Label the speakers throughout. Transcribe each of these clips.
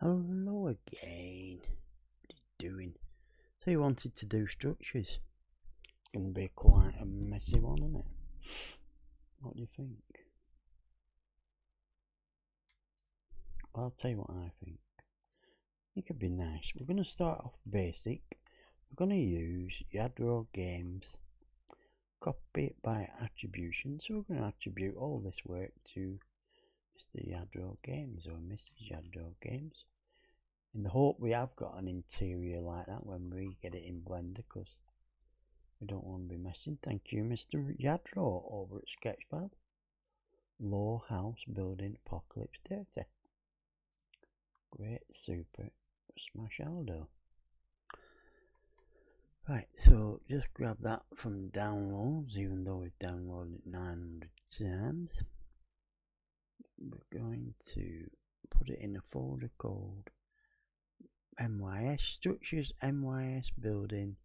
Speaker 1: Hello again. What are you doing? So you wanted to do structures. It's going to be quite a messy one, isn't it? What do you think? Well, I'll tell you what I think. It could be nice. We're going to start off basic. We're going to use Yadro Games. Copy it by attribution. So we're going to attribute all this work to Mr. Yadro Games or Mrs. Yadro Games. In the hope we have got an interior like that when we get it in Blender, because we don't want to be messing. Thank you, Mr. Yadro over at Sketchfab. Low house building apocalypse data. Great, super, smash Aldo. Right, so just grab that from downloads, even though we've downloaded it 900 times. We're going to put it in a folder called MYS structures, MYS building,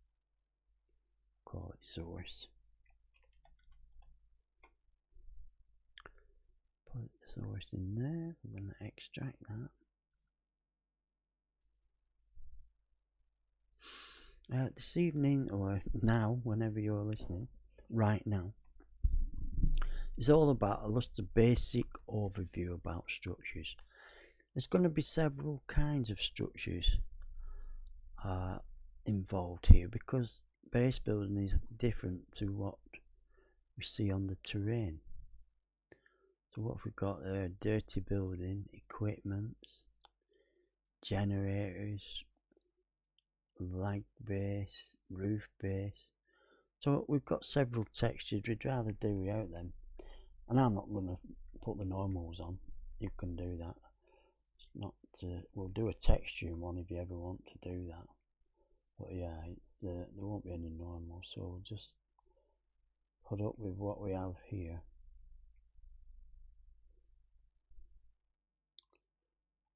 Speaker 1: call it source. Put the source in there. We're going to extract that. This evening, or now, whenever you're listening, right now, it's all about just a basic overview about structures. There's going to be several kinds of structures involved here, because base building is different to what we see on the terrain. So what have we got there? Dirty building, equipment, generators, lag base, roof base. So we've got several textures. We'd rather do without them. And I'm not going to put the normals on. You can do that. It's not. We'll do a texture one if you ever want to do that. But yeah, there won't be any normals. So we'll just put up with what we have here.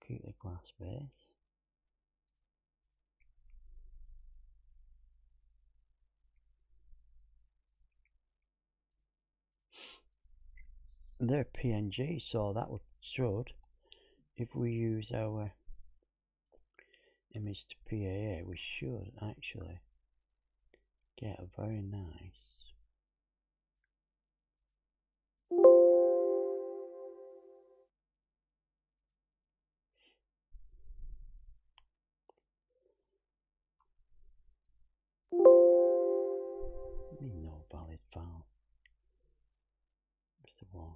Speaker 1: Keep the glass base. They're PNG, so that should, if we use our image to PAA, we should actually get a very nice no valid file. Where's the walls?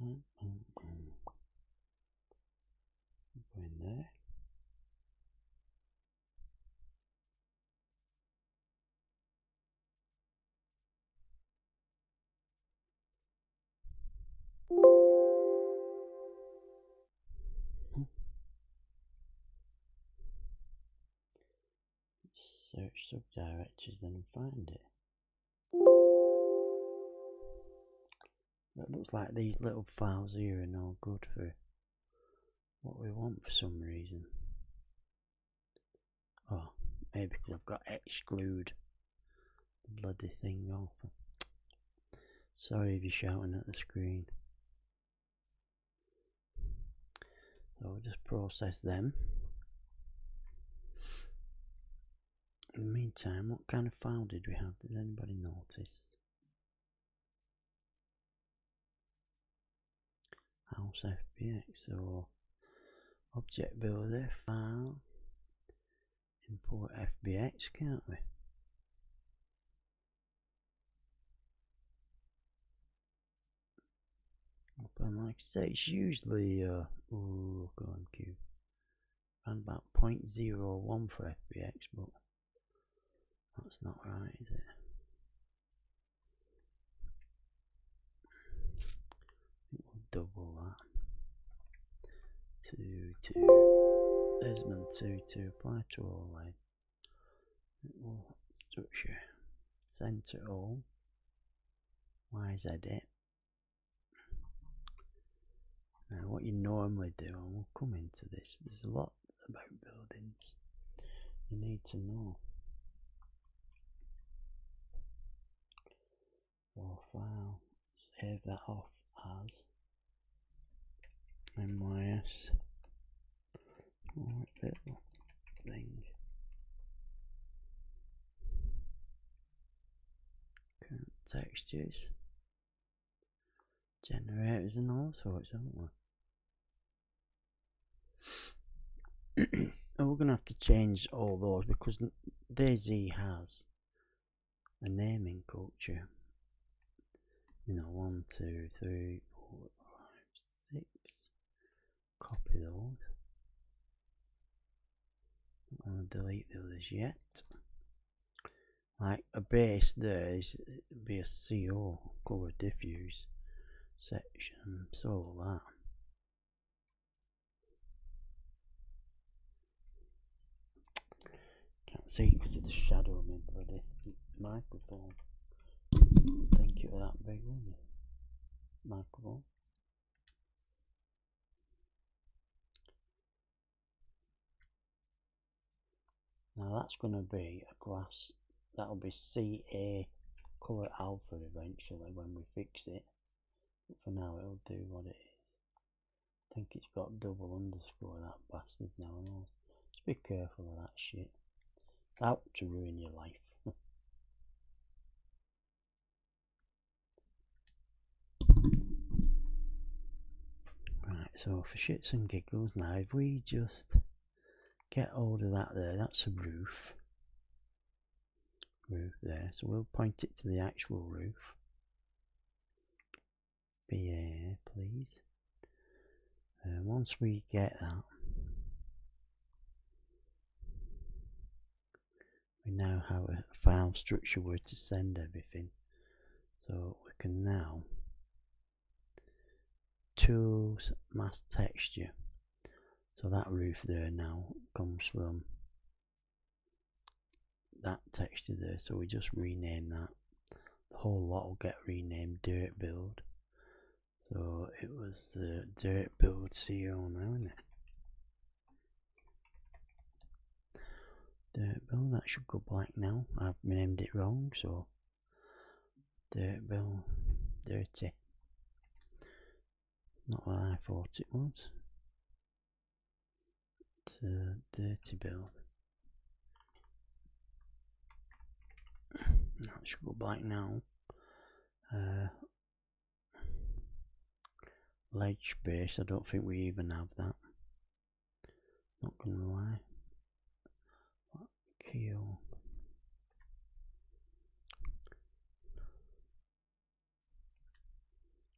Speaker 1: Go in there. Search subdirectories and find it. It looks like these little files here are no good for what we want for some reason. Oh, maybe because I've got exclude the bloody thing off. Sorry if you're shouting at the screen. So we'll just process them. In the meantime, what kind of file did we have? Did anybody notice? House FBX, so object builder, file, import FBX, can't we? Open, like I say, it's usually oh, go on cube, around about 0.01 for FBX, but that's not right, is it? We'll double that. 2 Desmond 2 apply to all line. Structure center all YZ it. Now what you normally do, and we'll come into this, there's a lot about buildings you need to know. Raw file, save that off as MYS little thing. Current textures, generators and all sorts, haven't we? And we're gonna have to change all those because DayZ has a naming culture. You know, 1, 2, 3, 4, 5, 6. Copy those. I want to delete the others yet. Like a base there is be a CO, color diffuse section, so that. Can't see because of the shadow of my bloody microphone. Think it was that big, wasn't it? Microphone. Now that's going to be a glass. That'll be CA colour alpha eventually when we fix it. But for now it'll do what it is. I think it's got double underscore, that bastard now and all. Just be careful of that shit. It's out to ruin your life. Right, so for shits and giggles now, if we just get hold of that there, that's a roof there, so we'll point it to the actual roof. BA please. Once we get that, we now have a file structure where to send everything, so we can now tools mask texture. So that roof there now comes from that texture there, so we just rename that. The whole lot will get renamed dirt build. So it was dirt build CO now, isn't it? Dirt build, that should go black now. I've named it wrong, so dirt build, dirty. Not what I thought it was. It's a dirty build. That should go black now. Ledge base, I don't think we even have that. Not gonna lie. Keel.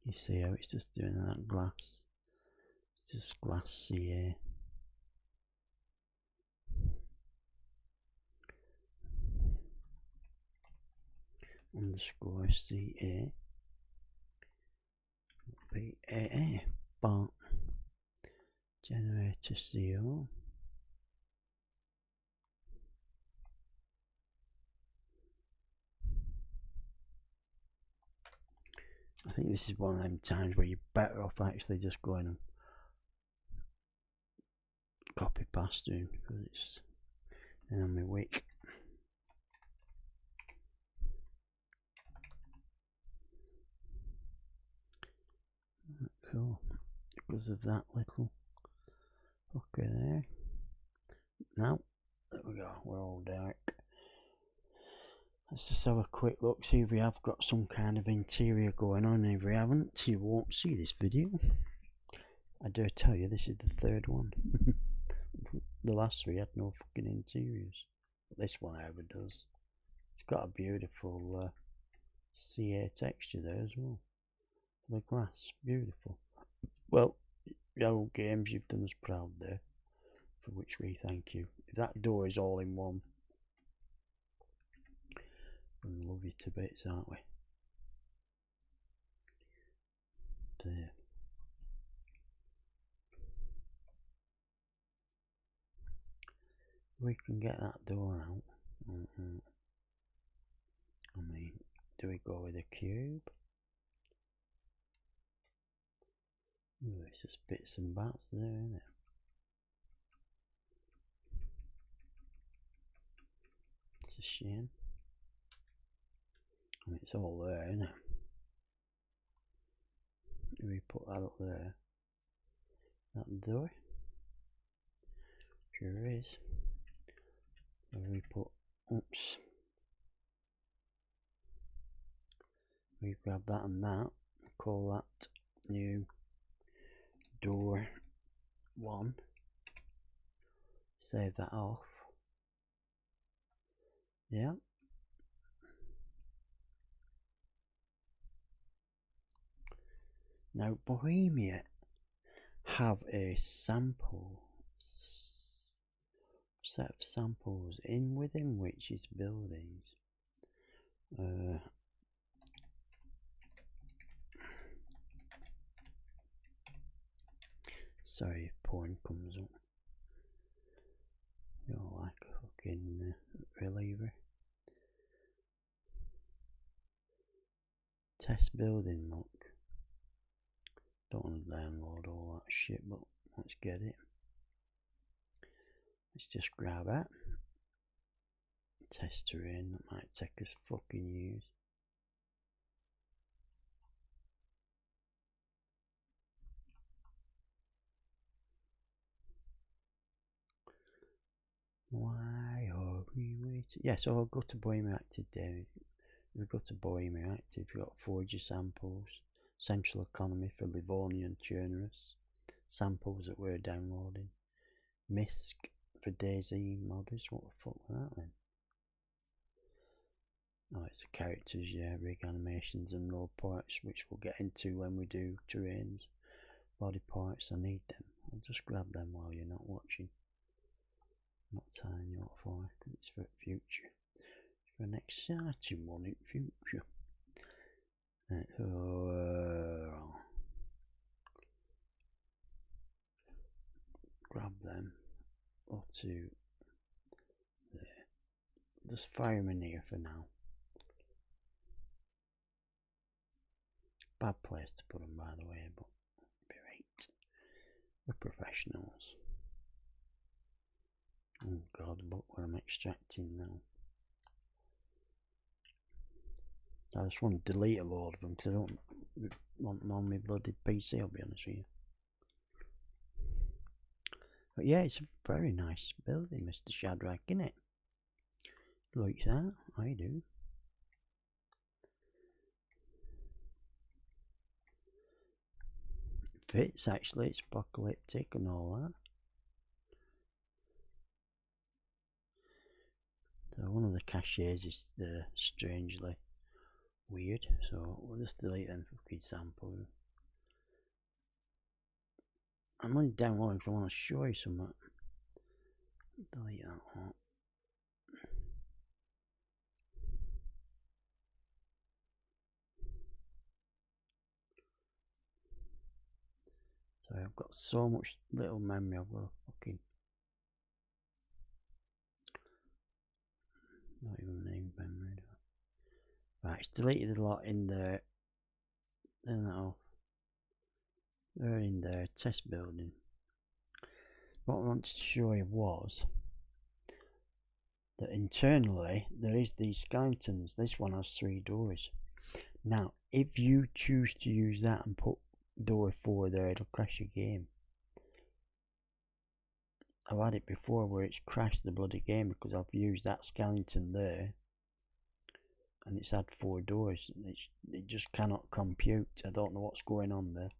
Speaker 1: You see how it's just doing that glass. It's just glass CA. Underscore CA. BAA. But generator CO. I think this is one of them times where you're better off actually just going and copy pasting because it's on my wick. So because of that little okay there. Now there we go, we're all dark. Let's just have a quick look, see if we have got some kind of interior going on. If we haven't, you won't see this video. I dare tell you, this is the third one. The last three had no fucking interiors. But this one ever does. It's got a beautiful CA texture there as well. The glass, beautiful. Well, Yellow Games, you've done us proud there, for which we thank you. If that door is all in one, we love you to bits, aren't we? There. We can get that door out. I mean, do we go with a cube? Ooh, it's just bits and bats there, isn't it? It's a shame. I mean, it's all there, isn't it? We put that up there. That door. Sure is. And we put, oops. We grab that and that. Call that new door 1. Save that off. Yeah. Now Bohemia have a sample set of samples within which is buildings. Sorry if porn comes up. You're like a fucking reliever. Test building, look. Don't want to download all that shit, but let's get it. Let's just grab it. Test terrain, that might take us fucking years. Why are we waiting? Yeah, so I'll go to Bohemia Active there. We'll go to Bohemia Active. We've got Forger samples, Central Economy for Livonian Chernarus, samples that we're downloading, MISC for DayZ modders. What the fuck was that then? Oh, it's the characters, yeah, rig animations and road parts, which we'll get into when we do terrains. Body parts, I need them. I'll just grab them while you're not watching. Not tying you up for, because it's for future. It's for an exciting one in future. Grab them. Or to there. Just fire them in here for now. Bad place to put them, by the way, but be right. We're professionals. Oh god, but what I'm extracting now. I just want to delete a load of them because I don't want them on my bloody PC, I'll be honest with you. But yeah, it's a very nice building, Mr. Shadrach, isn't it? Like that, I do. It fits actually, it's apocalyptic and all that. So one of the caches is strangely weird, so we'll just delete them for example. I'm only downloading because I want to show you something. Delete that one. Sorry, I've got so much little memory, I've got to fucking not even name memory. Right, it's deleted a lot in there. Turn that off. They're in there, test building. What I wanted to show you was that internally there is these skeletons. This one has 3 doors. Now, if you choose to use that and put door 4 there, it'll crash your game. I've had it before where it's crashed the bloody game because I've used that skeleton there and it's had 4 doors. It just cannot compute. I don't know what's going on there.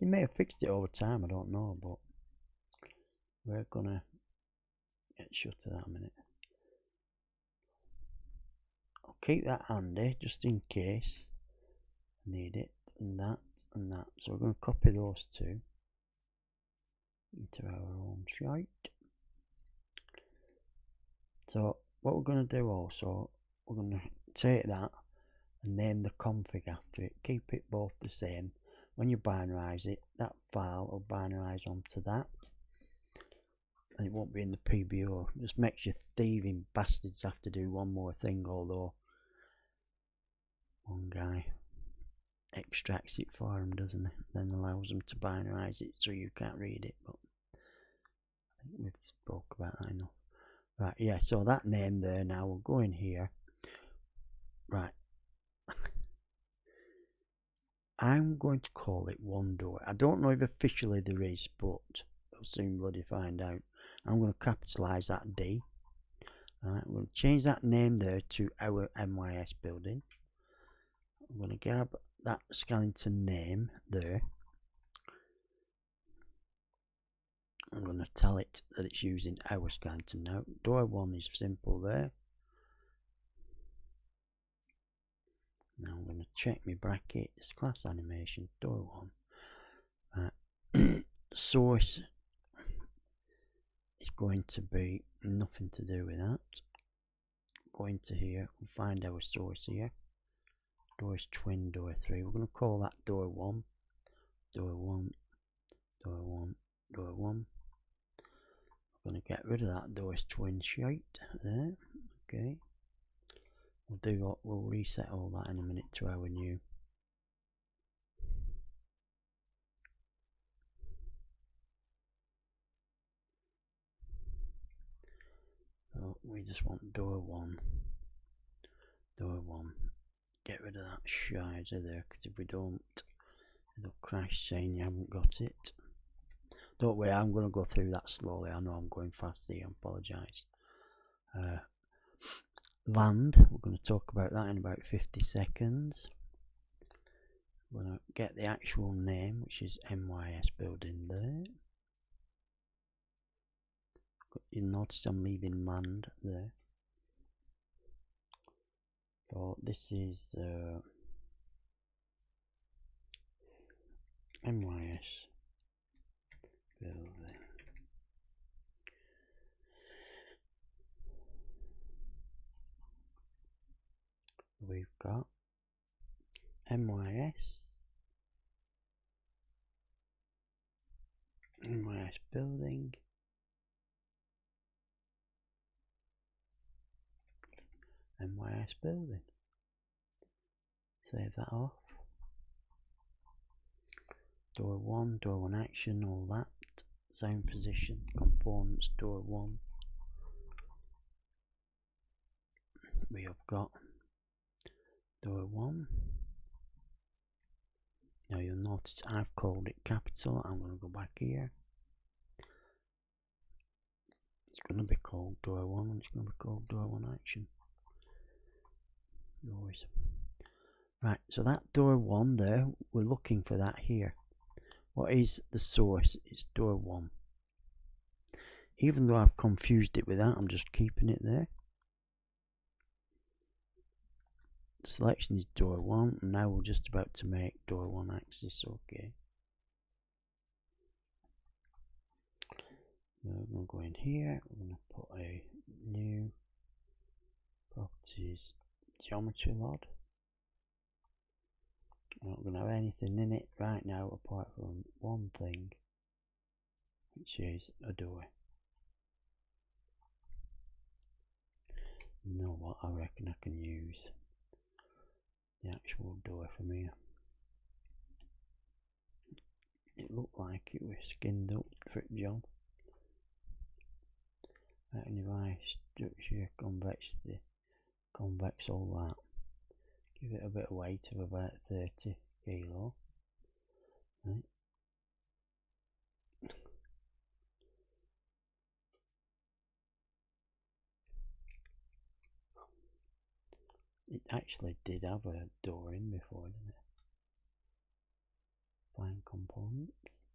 Speaker 1: They may have fixed it over time, I don't know, but we're gonna get shut to that a minute. I'll keep that handy just in case I need it, and that and that. So we're going to copy those 2 into our own site. So what we're going to do also, we're going to take that and name the config after it. Keep it both the same. When you binarize it, that file will binarize onto that. And it won't be in the PBO. It just makes you thieving bastards have to do one more thing, although one guy extracts it for them, doesn't it? Then allows them to binarize it so you can't read it. But I think we've spoke about that enough. Right, yeah, so that name there now, we'll go in here. Right. I'm going to call it one door. I don't know if officially there is, but we'll soon bloody find out. I'm going to capitalise that D. Alright, I'm going to change that name there to our MYS building. I'm going to grab that skeleton name there. I'm going to tell it that it's using our skeleton now. Door 1 is simple there. Now I'm going to check my brackets, class animation, door 1. Source is going to be nothing to do with that. Go into here and find our source here. Door is twin, door 3. We're going to call that door 1. Door 1, door 1, door 1. We're going to get rid of that door's twin shite there. Okay. We'll reset all that in a minute to our new. So we just want door 1. Door 1. Get rid of that shizer there, because if we don't, it'll crash saying you haven't got it. Don't worry, I'm going to go through that slowly. I know I'm going fast here, I apologise. Land, we're going to talk about that in about 50 seconds. We're going to get the actual name, which is MYS building there. You'll notice I'm leaving land there. So this is MYS building. We've got MYS building, MYS building. Save that off. Door 1 action, all that. Same position, components, door 1. We have got door 1. Now you'll notice I've called it capital. I'm going to go back here. It's going to be called door 1 and it's going to be called door 1 action. Noise. Right, so that door 1 there, we're looking for that here. What is the source? It's door 1. Even though I've confused it with that, I'm just keeping it there. The selection is door 1, and now we're just about to make door 1 axis. Okay. We're going to go in here. We're going to put a new properties geometry load. We're not going to have anything in it right now apart from one thing, which is a door. You know what, I reckon I can use the actual door from here. It looked like it was skinned up for the job. And if I structure convexity, convex all that, give it a bit of weight of about 30 kilo. Right. It actually did have a door in before, didn't it? Find components.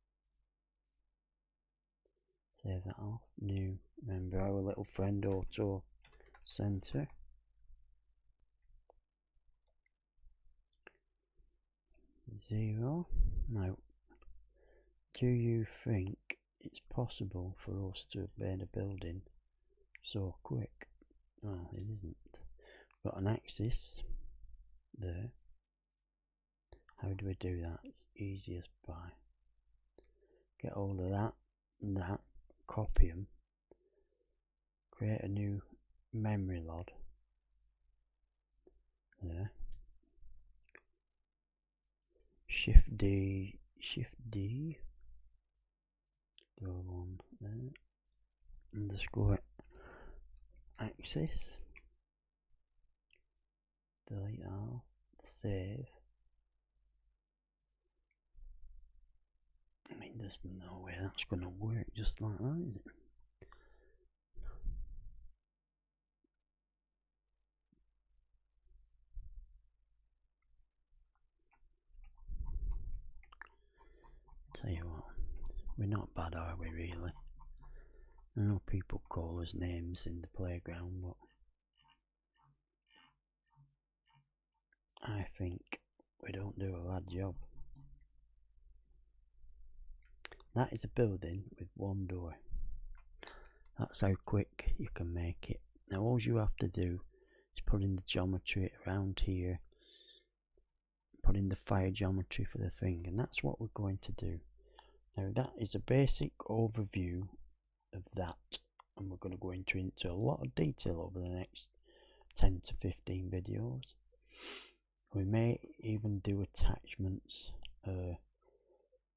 Speaker 1: Save that off. New. Remember our little friend Auto Center. Zero. Now, do you think it's possible for us to have made a building so quick? Well, it isn't. Got an axis there. How do we do that? It's easy as pie. Get hold of that and that, copy them, create a new memory load there. Shift D, go on there, underscore axis, delete all, save, there's no way that's going to work just like that, is it? Tell you what, we're not bad, are we, really? I know people call us names in the playground, but I think we don't do a bad job. That is a building with one door. That's how quick you can make it. Now all you have to do is put in the geometry around here, put in the fire geometry for the thing, and that's what we're going to do. Now that is a basic overview of that, and we're going to go into a lot of detail over the next 10 to 15 videos. We may even do attachments,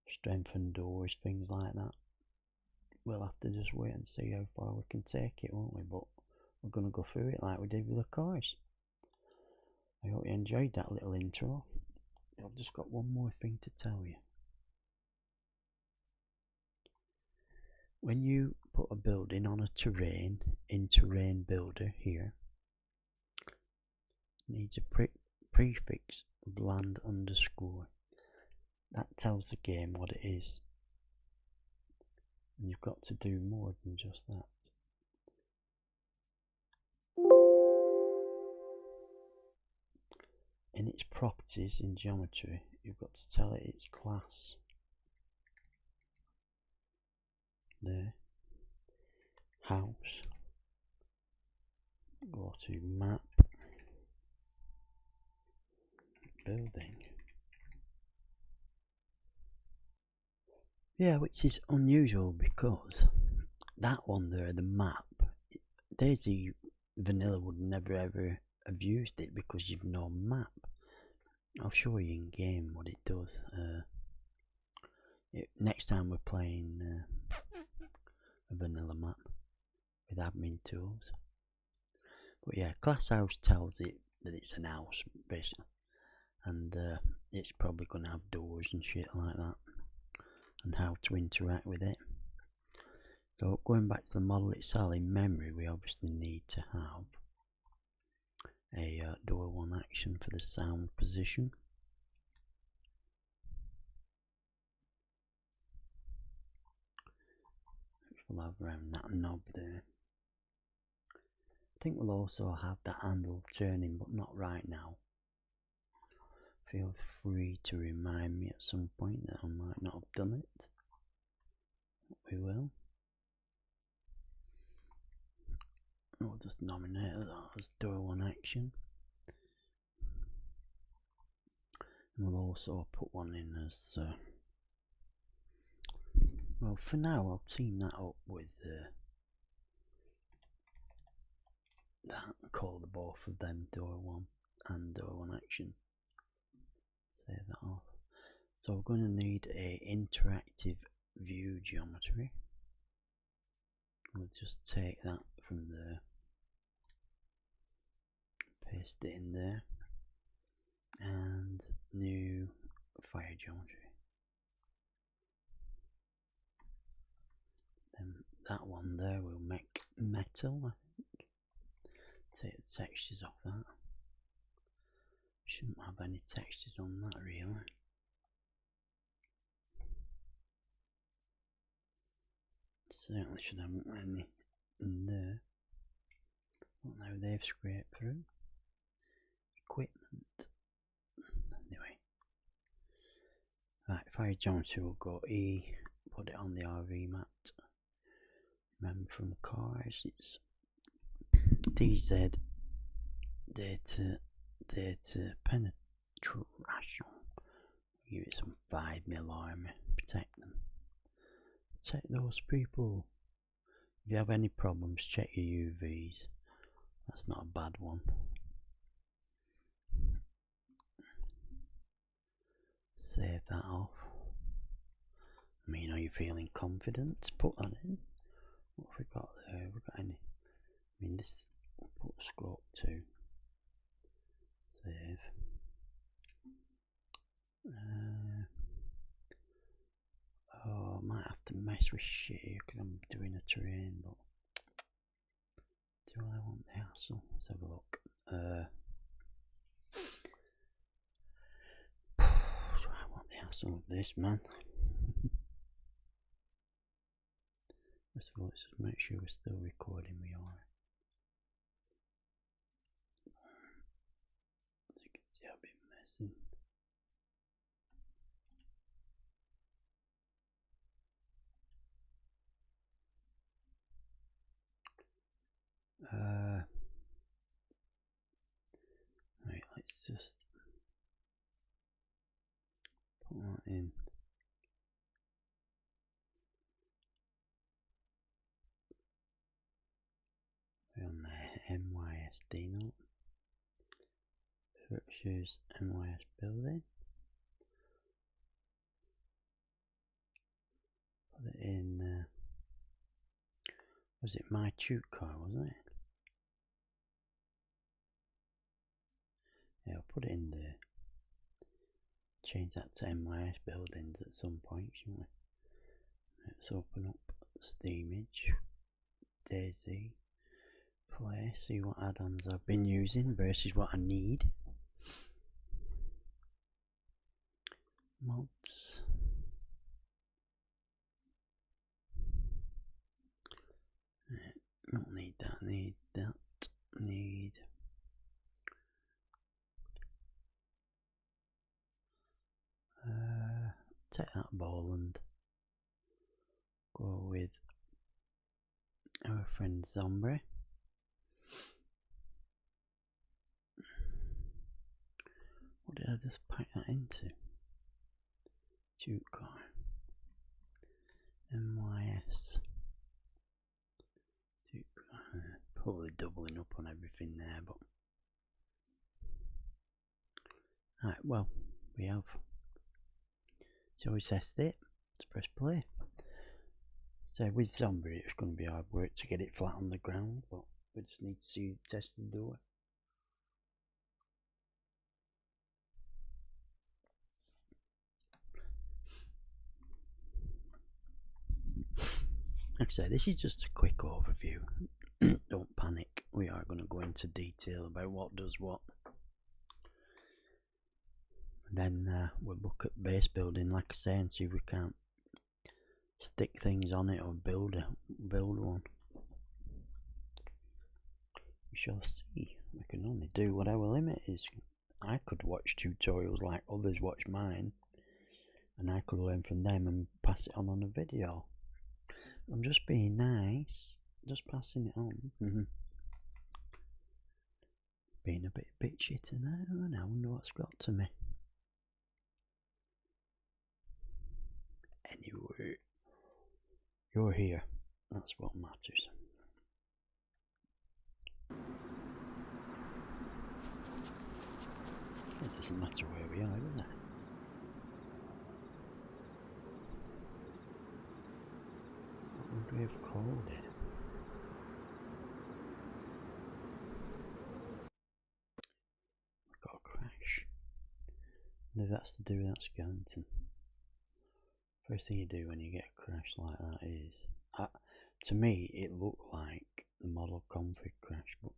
Speaker 1: strengthen doors, things like that. We'll have to just wait and see how far we can take it, won't we? But we're going to go through it like we did with the cars. I hope you enjoyed that little intro. I've just got one more thing to tell you. When you put a building on a terrain, in terrain builder here, needs a prefix of land underscore. That tells the game what it is. And you've got to do more than just that. In its properties in geometry, you've got to tell it its class. There. House. Go to map. Building. Yeah, which is unusual because that one there, the map, Daisy Vanilla would never ever have used it because you've no map. I'll show you in game what it does. Next time we're playing a vanilla map with admin tools. But yeah, class house tells it that it's an house basically, and it's probably going to have doors and shit like that, and how to interact with it. So going back to the model itself, in memory we obviously need to have a door one action for the sound position. We'll have around that knob there. I think we'll also have that handle turning, but not right now. Feel free to remind me at some point that I might not have done it. We will. We'll just nominate that as door one action. And we'll also put one in as well, for now I'll team that up with that and call the both of them door one and door one action. Save that off. So we're going to need a interactive view geometry. We'll just take that from there, paste it in there, and new fire geometry. Then that one there will make metal, I think. Take the textures off that. Shouldn't have any textures on that really. Certainly should have any in there. Well, now they've scraped through. Equipment. Anyway. Right, fire geometry will go E, put it on the RV mat. Remember from the cars, it's DZ data penetration. Give it some 5mm armor, protect them. Protect those people. If you have any problems, check your UVs. That's not a bad one. Save that off. I mean, are you feeling confident to put that in? What have we got there? Have we got any? I mean, this, we'll put scope to. Save. Oh, mess with shit here because I'm doing a terrain, but do I want the hassle? Let's have a look. Do I want the hassle of this, man? First of all, let's just make sure we're still recording. We are. As you can see, I've been messing. Right, let's just put that in. We're on the MYSD note. Searches MYS building. Put it in. Was it my tute car, wasn't it? Yeah, I'll put it in there. Change that to MYS buildings at some point, shouldn't we? Let's open up Steamage, Daisy, play, see what add-ons I've been using versus what I need. Mods. Don't need that, need that, need. Take that ball and go with our friend Zombie. What did I just pack that into? Tute car. MYS. Tute car. Probably doubling up on everything there, but. Right, well, we have. So we test it. Let's press play. So with Zombie, it's going to be hard work to get it flat on the ground, but we just need to see test and do it. Like I say, this is just a quick overview. Don't panic. We are going to go into detail about what does what. And then we'll look at base building, like I say, and see if we can't stick things on it or build one. We shall see. We can only do what our limit is. I could watch tutorials like others watch mine, and I could learn from them and pass it on a video. I'm just being nice, just passing it on. Being a bit bitchy tonight, and I wonder what's got to me. Anyway, you're here. That's what matters. It doesn't matter where we are, does it? What would we have called it? We've got a crash. No, that's to do with that skeleton. First thing you do when you get a crash like that is, to me, it looked like the model config crash, but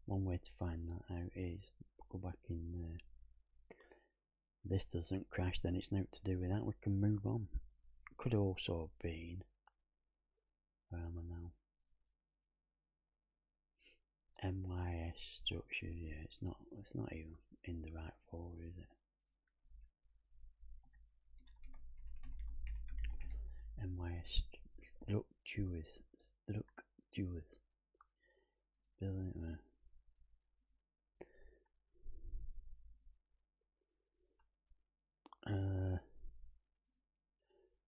Speaker 1: one way to find that out is go back in there. This doesn't crash, then it's nothing to do with that. We can move on. Could also have been, where am I now? MYS structure. Yeah, it's not even in the right folder, is it? MYS structures. Building it there.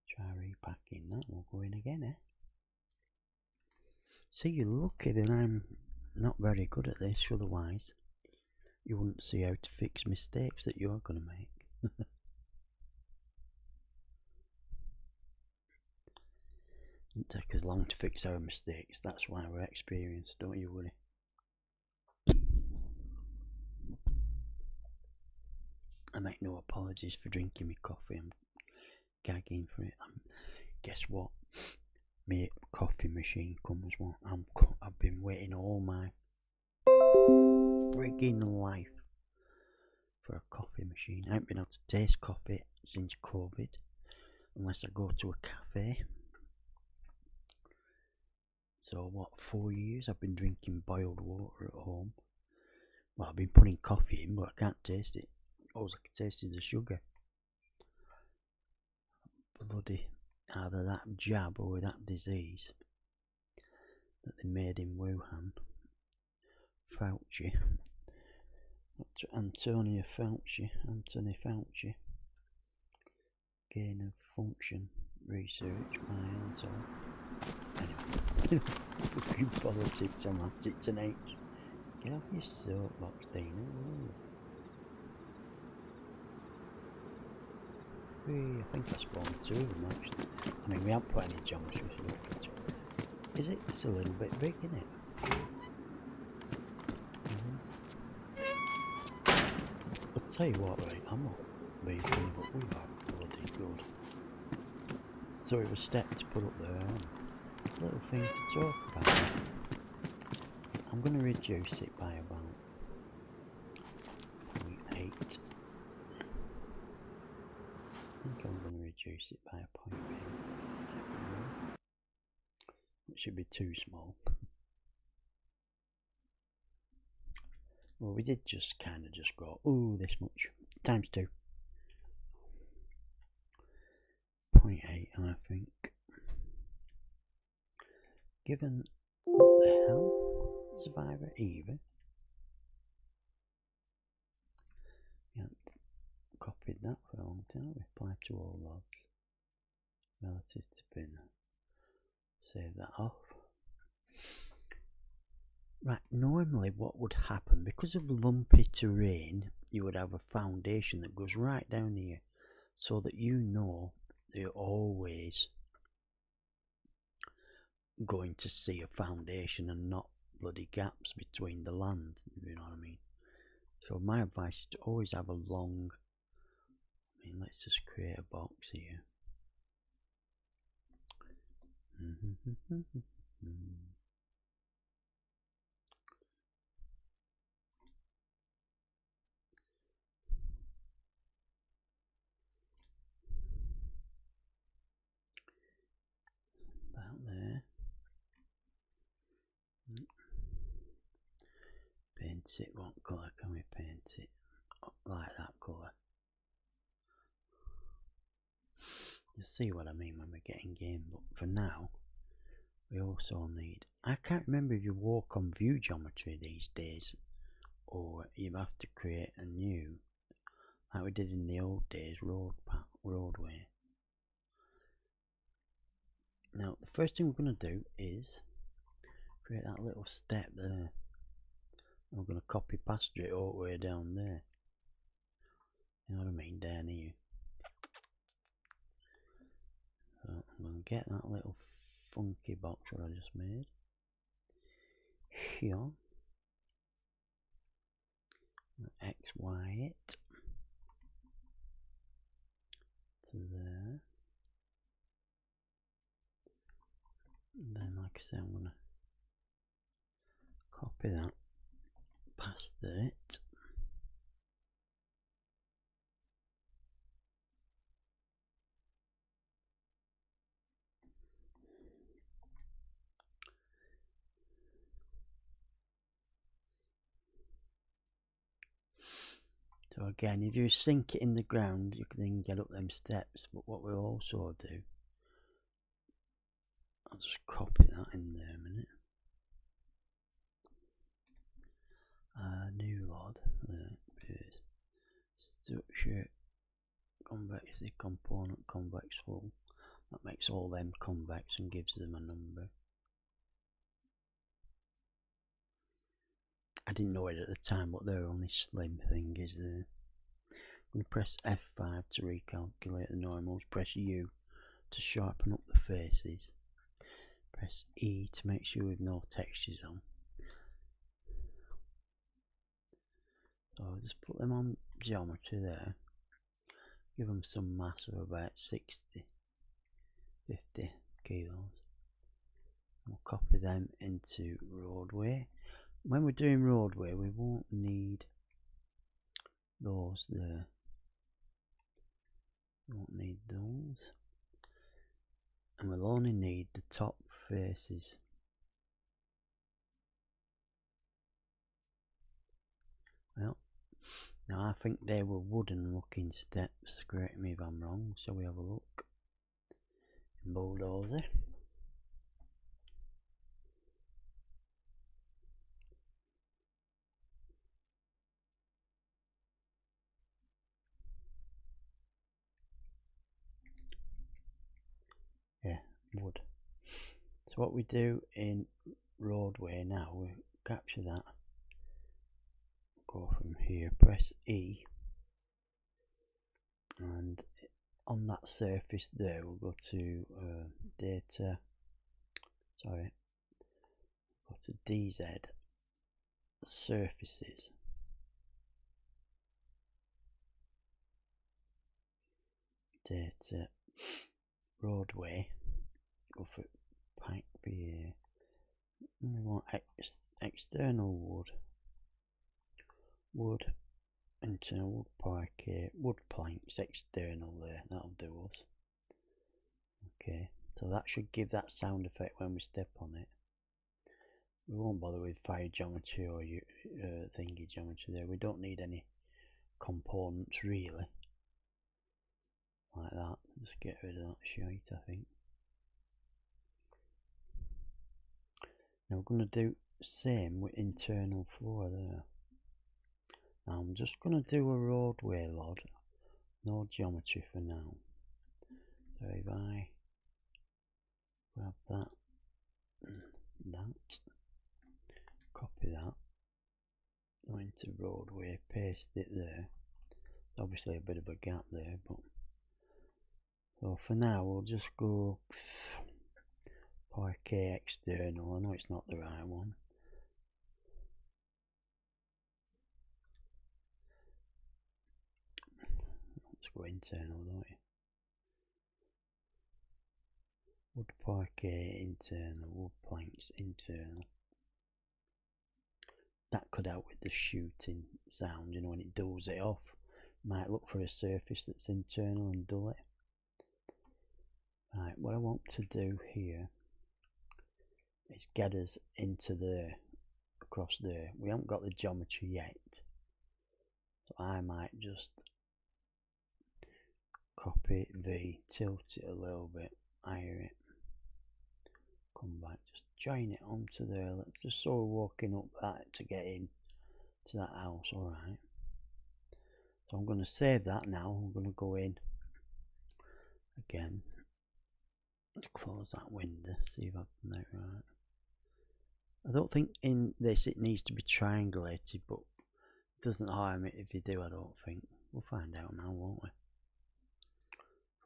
Speaker 1: Try repacking that. We'll go in again, eh? See, you're lucky that I'm not very good at this, otherwise you wouldn't see how to fix mistakes that you're going to make. Doesn't take us long to fix our mistakes, that's why we're experienced, don't you worry. I make no apologies for drinking my coffee, I'm gagging for it. guess what? My coffee machine comes one. I've been waiting all my frigging life for a coffee machine. I haven't been able to taste coffee since COVID, unless I go to a cafe. So what, 4 years I've been drinking boiled water at home. Well, I've been putting coffee in, but I can't taste it. All I can taste is the sugar. Bloody, either that jab or that disease that they made in Wuhan. Fauci, Anthony Fauci, gain of function research by Anthony. Anyway, fucking politics, I'm at it tonight. Get off your soapbox, Dana. I think I spawned 2 of them actually. I mean, we haven't put any jumps with it. Is it? It's a little bit big, isn't it? I'll tell you what, right, I'm not being funny, but we are bloody good. So it was step to put up there. It's a little thing to talk about. I'm going to reduce it by about 0.8. I think I'm going to reduce it by a 0.8. It should be too small. Well, we did just kind of just go, ooh, this much. Times 2. 0.8, I think. Given, what the hell? Survivor Eva. Yep. Copied that for a long time. Reply to all logs. Relative to bin. Save that off. Right, normally what would happen, because of lumpy terrain, you would have a foundation that goes right down here, so that you know you're always going to see a foundation and not bloody gaps between the land, you know what I mean? So my advice is to always have a long, let's just create a box here. About there. Paint it, what colour can we paint it? Like that colour. You see what I mean when we get in game, but for now we also need, I can't remember if you walk on view geometry these days or you have to create a new, like we did in the old days, roadway. Now the first thing we're going to do is create that little step there. I'm going to copy past it all the way down there, you know what I mean, down here. So I'm going to get that little funky box that I just made here, X, Y it to there, and then like I said, I'm going to copy that past it. So again, if you sink it in the ground, you can then get up them steps, but what we'll also do, I'll just copy that in there a minute. New load, paste, structure, convexity, component, convex full. That makes all them convex and gives them a number. I didn't know it at the time, but they're only slim thing is there. I'm going to press F5 to recalculate the normals, press U to sharpen up the faces, press E to make sure we've no textures on. So I'll just put them on geometry there, give them some mass of about 60, 50 kilos. We'll copy them into roadway. When we're doing roadway, we won't need those there. We won't need those. And we'll only need the top faces. Well, now I think they were wooden looking steps, correct me if I'm wrong, so we have a look. Bulldozer. Yeah, wood. So what we do in roadway now, we capture that, go from here, press E, and on that surface there we'll go to data, sorry, go to DZ, surfaces, data, roadway, go for pipe here. We want external wood, internal wood parquet, wood planks, external there, that'll do us. Okay, so that should give that sound effect when we step on it. We won't bother with fire geometry or thingy geometry there, we don't need any components really. Like that, just get rid of that shite I think. Now we're going to do same with internal floor there. Now I'm just going to do a roadway load, no geometry for now. So if I grab that, copy that, go into roadway, paste it there. There's obviously a bit of a gap there, but so for now we'll just go parquet external. I know it's not the right one. Let's go internal, don't you? Wood parquet internal, wood planks internal. That could help with the shooting sound, you know, when it dulls it off. Might look for a surface that's internal and dull it. Right, what I want to do here is get us into there, across there. We haven't got the geometry yet, so I might just copy V, tilt it a little bit, higher it, come back, just join it onto there. Let's just sort of walking up that to get in to that house. Alright, so I'm going to save that now. I'm going to go in again, close that window, see if I've done that right. I don't think in this it needs to be triangulated, but it doesn't harm it if you do, I don't think. We'll find out now, won't we?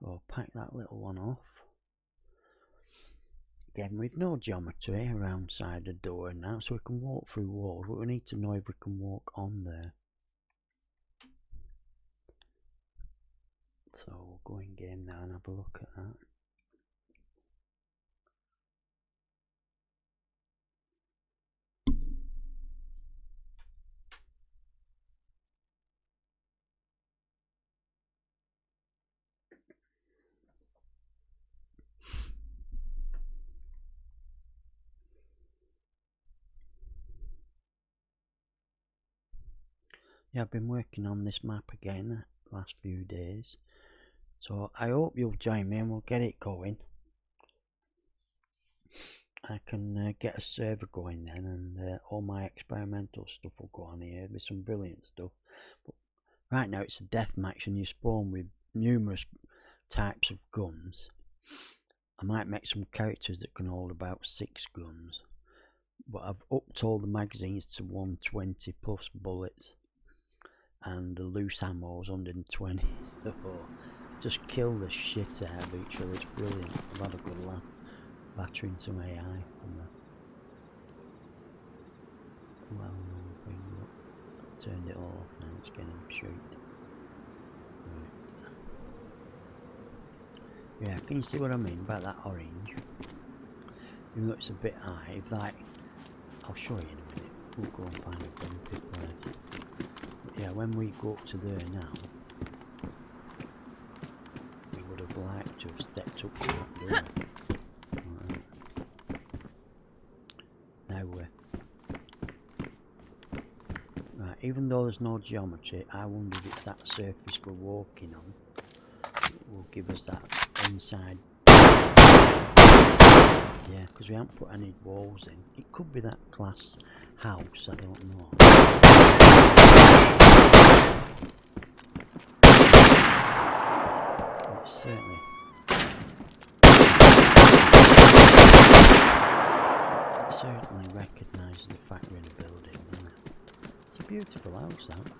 Speaker 1: So I'll pack that little one off. Again, with no geometry around side the door now, so we can walk through walls, but we need to know if we can walk on there. So we'll go in game now and have a look at that. Yeah, I've been working on this map again the last few days, so I hope you'll join me and we'll get it going. I can get a server going then, and all my experimental stuff will go on here. There'll be some brilliant stuff, but right now it's a deathmatch and you spawn with numerous types of guns. I might make some characters that can hold about 6 guns, but I've upped all the magazines to 120 plus bullets, and the loose ammo is 120, so just kill the shit out of each other. It's brilliant. I've had a good laugh battering some AI from the well-known thing, but I turned it off now, it's getting shoot. Right. Yeah, can you see what I mean about that orange? Even though it's a bit high, if like, I'll show you in a minute. We'll go and find a bumpy place. But yeah, when we go up to there now, we would have liked to have stepped up to that door. Right. Now we're right. Even though there's no geometry, I wonder if it's that surface we're walking on will give us that inside. Yeah, because we haven't put any walls in. It could be that glass house, I don't know. It's certainly recognises the fact we're in a building, doesn't it? It's a beautiful house, that.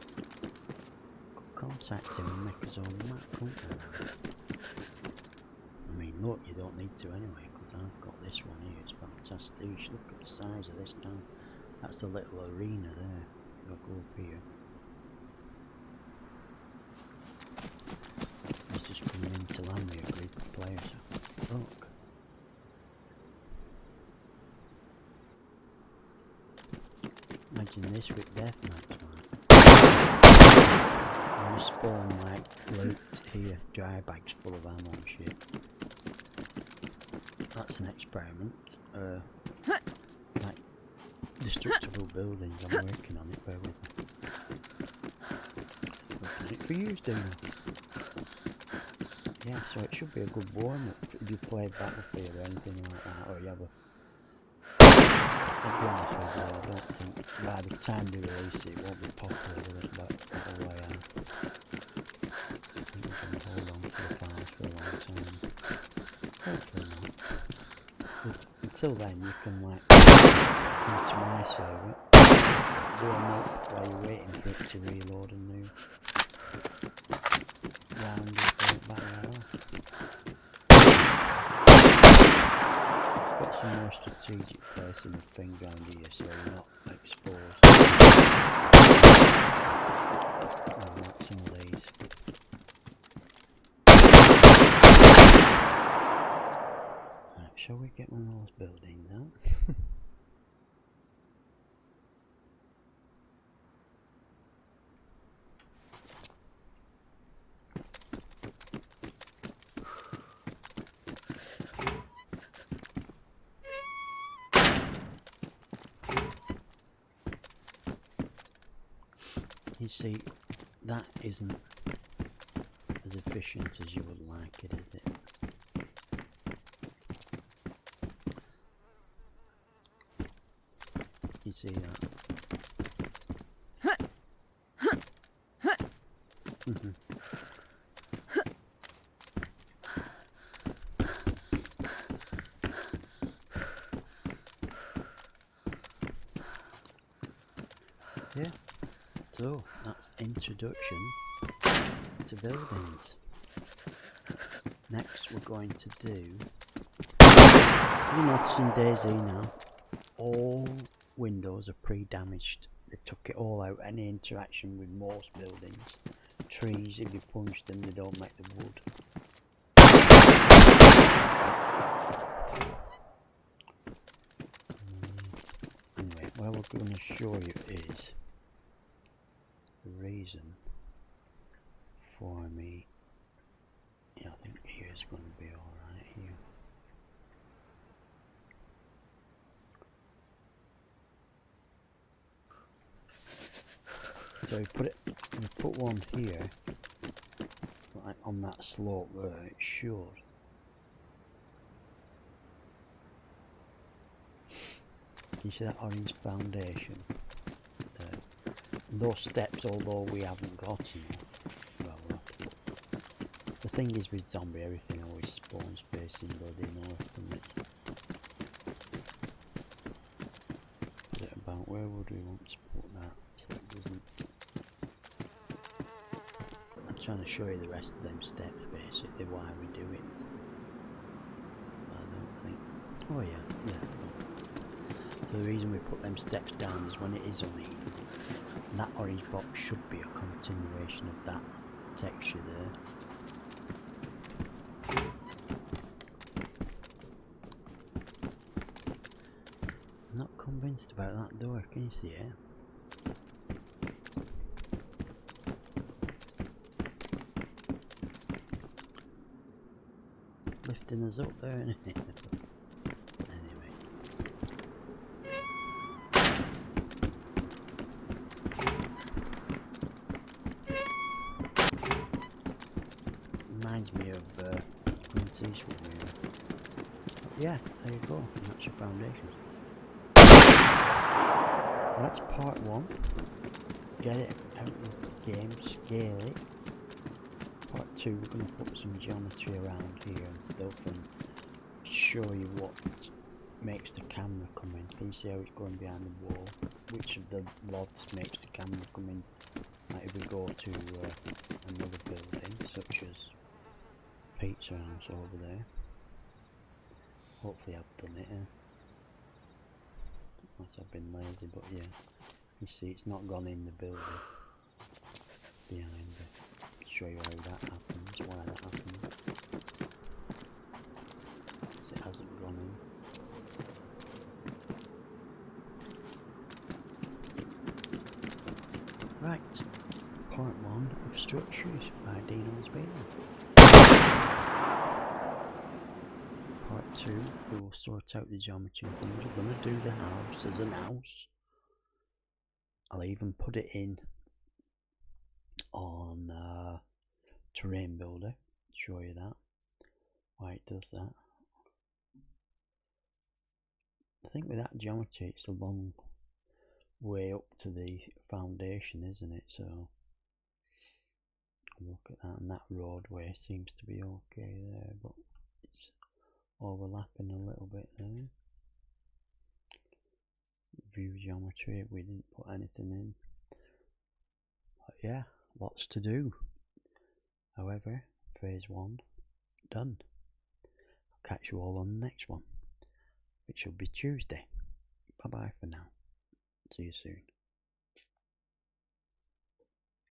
Speaker 1: Could contact him and make his own map, couldn't we? I mean, look, you don't need to anyway, because I've got this one here. It's fantastic. Look at the size of this town. That's the little arena there. I'll go up here. It's just coming into land with a group of players. Look. Imagine this with deathmatch, man. You spawn like loot here, dry bags full of ammo and shit. That's an experiment. Like destructible buildings. I'm working on it. Bear with me. Working on it for you, doing. Yeah, so it should be a good warm-up if you play Battlefield or anything like that, or you have a. I'll be honest with you, I don't think by the time they release it, it won't be popular with it, but Battle Royale. I think we're going to hold on to the files for a long time. Hopefully not. Until then, you can like come to my server, do a map while you're waiting for it to reload and new round of Battle Royale. Got some more strategic place in the thing down here, so you're not exposed. Like some of these. Right, shall we get one of those buildings now? You see, that isn't as efficient as you would like it, is it? You see that? Yeah. So, that's introduction to buildings. Next we're going to do, you notice in DayZ now, all windows are pre-damaged. They took it all out, any interaction with most buildings. Trees, if you punch them, they don't make the wood. Anyway, what we're going to show you is the reason for me. Yeah, I think here's going to be alright here. So we put one here, like on that slope there, it should. You see that orange foundation there? Those steps, although we haven't got enough, well, the thing is with zombie, everything always spawns facing bloody north, doesn't it? Is it about where would we want to put that so it doesn't? I'm trying to show you the rest of them steps, basically why we do it. I don't think. Oh yeah. So the reason we put them steps down is when it is uneven. And that orange box should be a continuation of that texture there. convinced about that door, can you see it? Lifting us up there, isn't it? Anyway. Reminds me of Clint Eastwood movie. Yeah, there you go, that's your foundations. That's part 1. Get it out of the game, scale it. Part 2, we're going to put some geometry around here and stuff and show you what makes the camera come in. Can you see how it's going behind the wall? Which of the rods makes the camera come in? Like if we go to another building, such as Pizza House over there. Hopefully I've done it, unless I've been lazy, but yeah. You see it's not gone in the building behind it. Show you how that happens, why that happens. So it hasn't gone in. Right, part 1 of Structures by Dino's Bailey. Part 2, we will sort out the geometry and things. We're going to do the house as an house. I'll even put it in on Terrain Builder, show you that, why it does that. I think with that geometry it's a long way up to the foundation, isn't it? So look at that, and that roadway seems to be okay there, but it's overlapping a little bit there. View geometry, we didn't put anything in, but yeah, lots to do. However, phase 1 done. I'll catch you all on the next one, which will be Tuesday. Bye bye for now. See you soon.